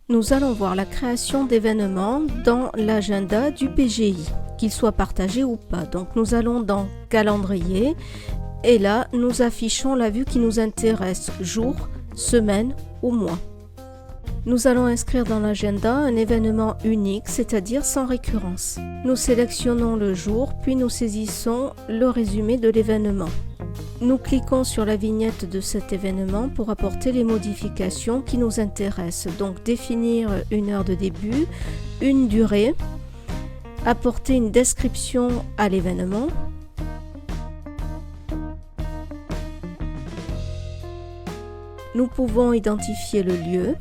Nous allons voir la création d'événements dans l'agenda du PGI, qu'il soit partagé ou pas. Donc nous allons dans calendrier et là nous affichons la vue qui nous intéresse, jour, semaine ou mois. Nous allons inscrire dans l'agenda un événement unique, c'est-à-dire sans récurrence. Nous sélectionnons le jour, puis nous saisissons le résumé de l'événement. Nous cliquons sur la vignette de cet événement pour apporter les modifications qui nous intéressent. Donc définir une heure de début, une durée, apporter une description à l'événement, nous pouvons identifier le lieu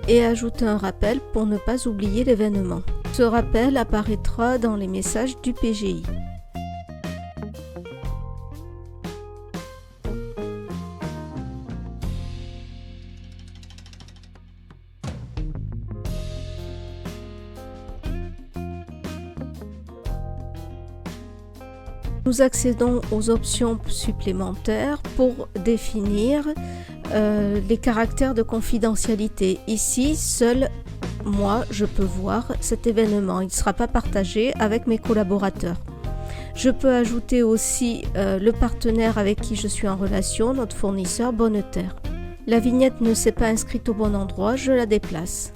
et ajouter un rappel pour ne pas oublier l'événement. Ce rappel apparaîtra dans les messages du PGI. Nous accédons aux options supplémentaires pour définir les caractères de confidentialité. Ici, seul moi, je peux voir cet événement. Il ne sera pas partagé avec mes collaborateurs. Je peux ajouter aussi le partenaire avec qui je suis en relation, notre fournisseur Bonneterre. La vignette ne s'est pas inscrite au bon endroit, je la déplace.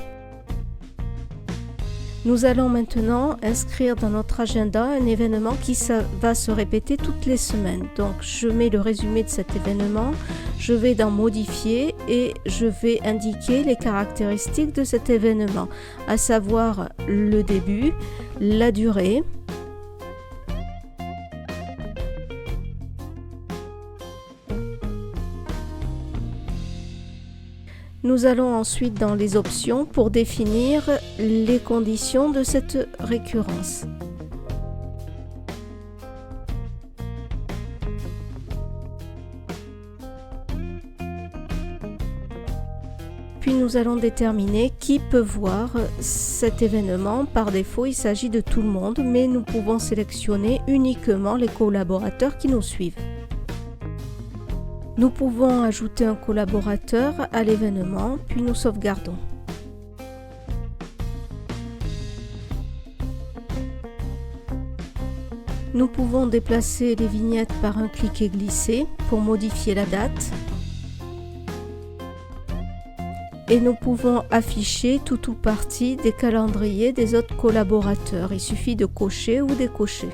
Nous allons maintenant inscrire dans notre agenda un événement qui va se répéter toutes les semaines. Donc je mets le résumé de cet événement, je vais dans modifier et je vais indiquer les caractéristiques de cet événement, à savoir le début, la durée, nous allons ensuite dans les options pour définir les conditions de cette récurrence. Puis nous allons déterminer qui peut voir cet événement. Par défaut, il s'agit de tout le monde, mais nous pouvons sélectionner uniquement les collaborateurs qui nous suivent. Nous pouvons ajouter un collaborateur à l'événement, puis nous sauvegardons. Nous pouvons déplacer les vignettes par un clic et glisser pour modifier la date. Et nous pouvons afficher tout ou partie des calendriers des autres collaborateurs. Il suffit de cocher ou décocher.